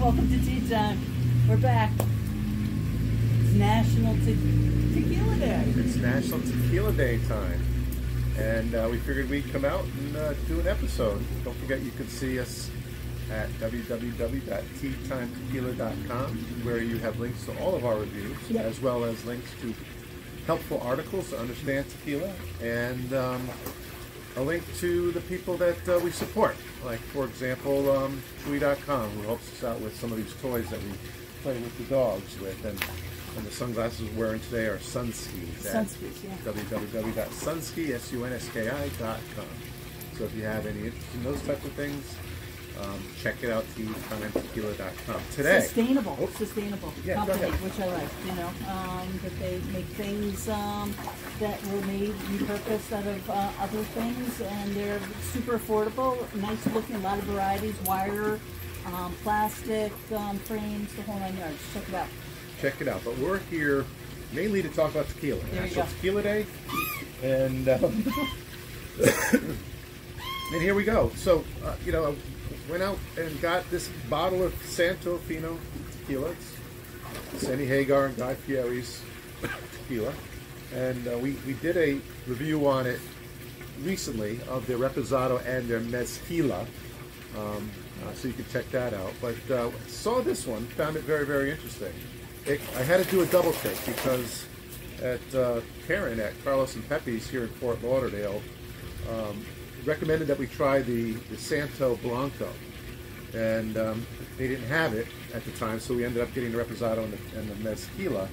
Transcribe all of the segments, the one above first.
Welcome to Tea Time. We're back. It's National Tequila Day. It's National Tequila Day time. And we figured we'd come out and do an episode. Don't forget you can see us at www.teatimetequila.com, where you have links to all of our reviews, as well as links to helpful articles to understand tequila, and a link to the people that we support. Like, for example, Chewy.com, who helps us out with some of these toys that we play with the dogs with. And the sunglasses we're wearing today are Sunskis at www.sunski.com. So if you have any interest in those types of things, check it out, teatimetequila.com. Today, sustainable company, which I like. You know, that they make things that were made repurposed out of other things, and they're super affordable, nice looking, a lot of varieties, wire, plastic frames, the whole 9 yards. Check it out. Check it out. But we're here mainly to talk about tequila. National Tequila Day, and and here we go. So went out and got this bottle of Santo Fino tequila. It's Sandy Hagar and Guy Fieri's tequila. And we did a review on it recently of their Reposado and their Mezquila. So you can check that out. But saw this one, found it very, very interesting. I had to do a double take because at Karen at Carlos and Pepe's here in Fort Lauderdale recommended that we try the Santo Blanco, and they didn't have it at the time, so we ended up getting the Reposado and the Mezquila.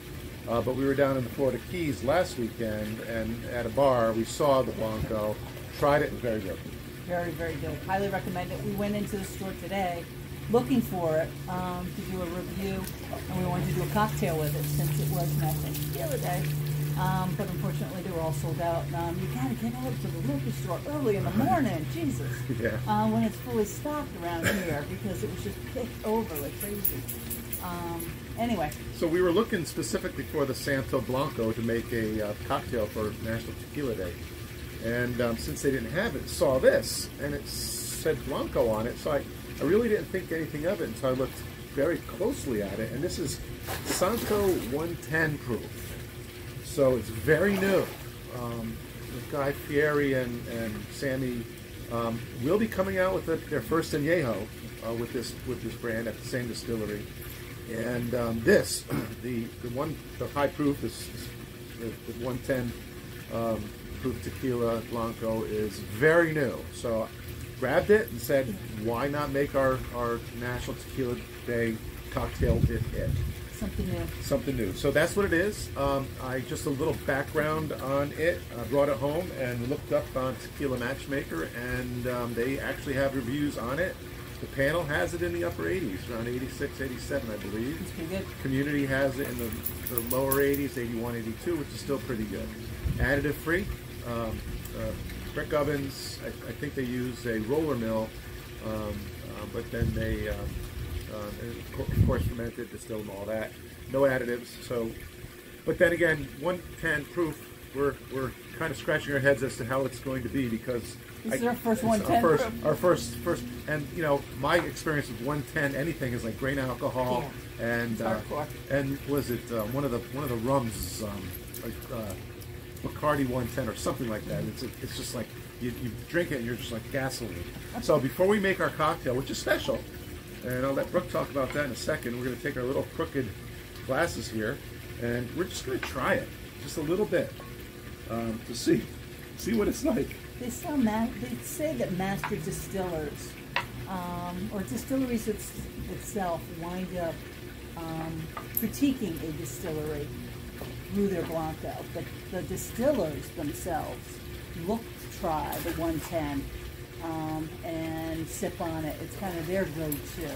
But we were down in the Florida Keys last weekend, and at a bar we saw the Blanco, tried it, and very good. Very, very good. Highly recommend it. We went into the store today looking for it to do a review, and we wanted to do a cocktail with it since it was National Tequila Day. But unfortunately, they were all sold out. You gotta get out to the liquor store early in the morning, Jesus. Yeah. When it's fully stocked around here, because it was just picked over like crazy. Anyway. So we were looking specifically for the Santo Blanco to make a cocktail for National Tequila Day. And since they didn't have it, saw this, and it said Blanco on it, so I really didn't think anything of it until I looked very closely at it. And this is Santo 110 proof. So it's very new. Guy Fieri and Sammy will be coming out with their first añejo with this brand at the same distillery. And this, the high proof, the 110 proof tequila Blanco is very new. So I grabbed it and said, why not make our National Tequila Day cocktail with it? Something new. So that's what it is. Just a little background on it. I brought it home and looked up on Tequila Matchmaker, and they actually have reviews on it. The panel has it in the upper 80s, around 86, 87, I believe. It's pretty good. Community has it in the lower 80s, 81, 82, which is still pretty good. Additive free. Brick ovens. I think they use a roller mill, but then they of course fermented, distilled, and all that. No additives. So, but then again, 110 proof. We're kind of scratching our heads as to how it's going to be, because this is our first 110 proof. Our first, and my experience with 110 anything is like grain alcohol, and was it one of the rums, like Bacardi 110 or something like that. It's just like you drink it and you're just like gasoline. So before we make our cocktail, which is special, and I'll let Brooke talk about that in a second, we're going to take our little crooked glasses here, and we're just going to try it just a little bit to see what it's like. They say that master distillers or distilleries itself wind up critiquing a distillery through their Blanco, but the distillers themselves look to try the 110 and sip on it. It's kind of their go-to,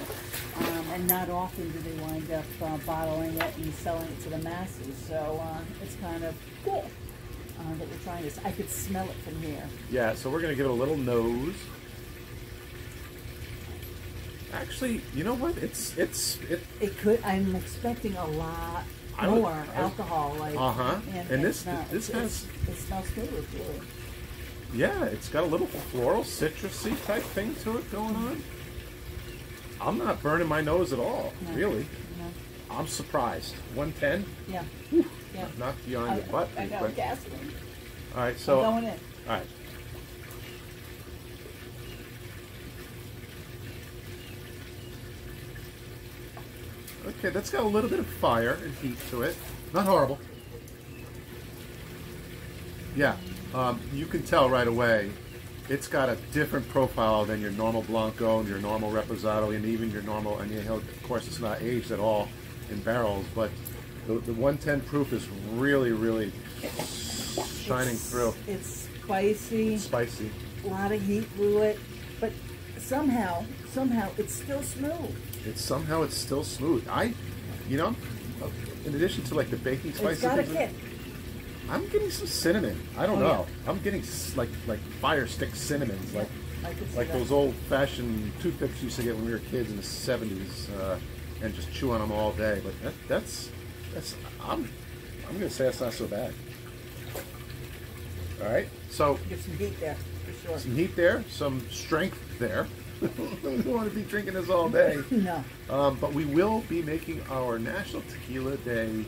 and not often do they wind up bottling it and selling it to the masses. So it's kind of cool that we're trying this. I could smell it from here. Yeah, so we're going to give it a little nose. Actually, you know what? It could. I'm expecting a lot more alcohol. And this has. It smells good, really. Yeah, it's got a little floral, citrusy type thing to it going on. I'm not burning my nose at all, No. really. No. I'm surprised. 110? Yeah. Yeah. Knocked you on your butt. I pretty got quick. gasoline. All right, so. I'm going in. All right. Okay, that's got a little bit of fire and heat to it. Not horrible. Yeah, you can tell right away it's got a different profile than your normal Blanco and your normal Reposado and even your normal, and of course it's not aged at all in barrels, but the 110 proof is really, really shining through. It's spicy. Spicy. A lot of heat through it, but somehow it's still smooth. It's still smooth. In addition to like the baking spices, It's got a kick. I'm getting some cinnamon. I don't know. I'm getting like fire stick cinnamons, I could see like that. those old-fashioned toothpicks we used to get when we were kids in the '70s, and just chew on them all day. But that's I'm gonna say that's not so bad. All right, so Get some heat there for sure. some heat there, some strength there. We don't want to be drinking this all day. No. But we will be making our National Tequila Day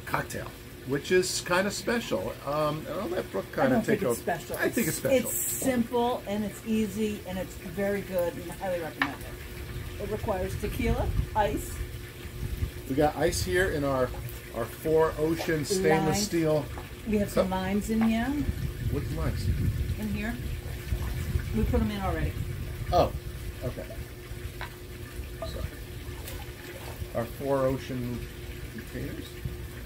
cocktail, which is kind of special. And I'll let Brooke kind of take over. Special. I think it's special. It's simple and it's easy and it's very good and I highly recommend it. It requires tequila, ice, We got ice here in our Four Ocean stainless Lime. steel. we have some limes in here. What's limes? In here. We put them in already. Oh, okay. Sorry. Our Four Ocean containers.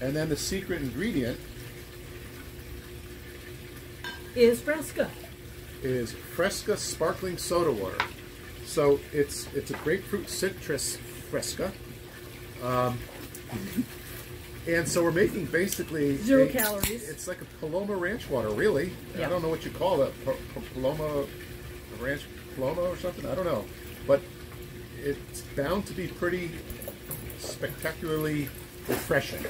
And then the secret ingredient Is Fresca. is Fresca sparkling soda water. So it's a grapefruit citrus Fresca. And so we're making basically 0 calories. It's like a Paloma Ranch water, really. Yeah. I don't know what you call it, Paloma Ranch Paloma or something. I don't know, but it's bound to be pretty spectacularly refreshing.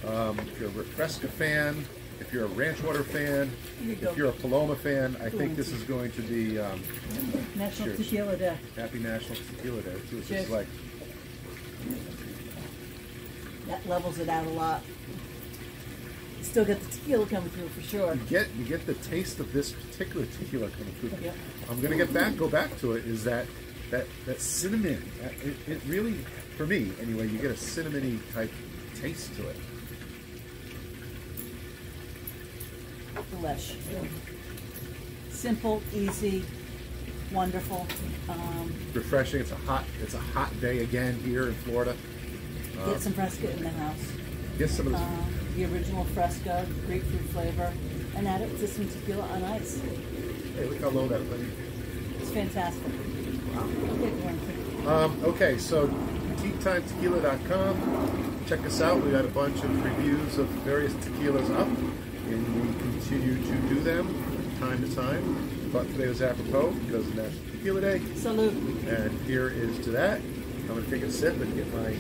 If you're a Fresca fan, if you're a Ranch water fan, Here you go. if you're a Paloma fan, I think this is going to be National cheers. Tequila Day. Happy National Tequila Day. See what this Cheers. is like. That levels it out a lot. You still get the tequila coming through for sure. You get the taste of this particular tequila coming through. Yep. I'm gonna go back to it. Is that cinnamon? It really, for me anyway, you get a cinnamony type taste to it. Delish. Simple, easy, wonderful. Refreshing. It's a hot day again here in Florida. Get some Fresca in the house. Get some of this. The original Fresca, grapefruit flavor, and add it to some tequila on ice. Hey, look how low that went. It's fantastic. Wow. Take one. Okay, so teatimetequila.com. Check us out. We got a bunch of reviews of various tequilas up, and we continue to do them from time to time. But today was apropos because of National Tequila Day, Salute. and here is to that. I'm going to take a sip and get my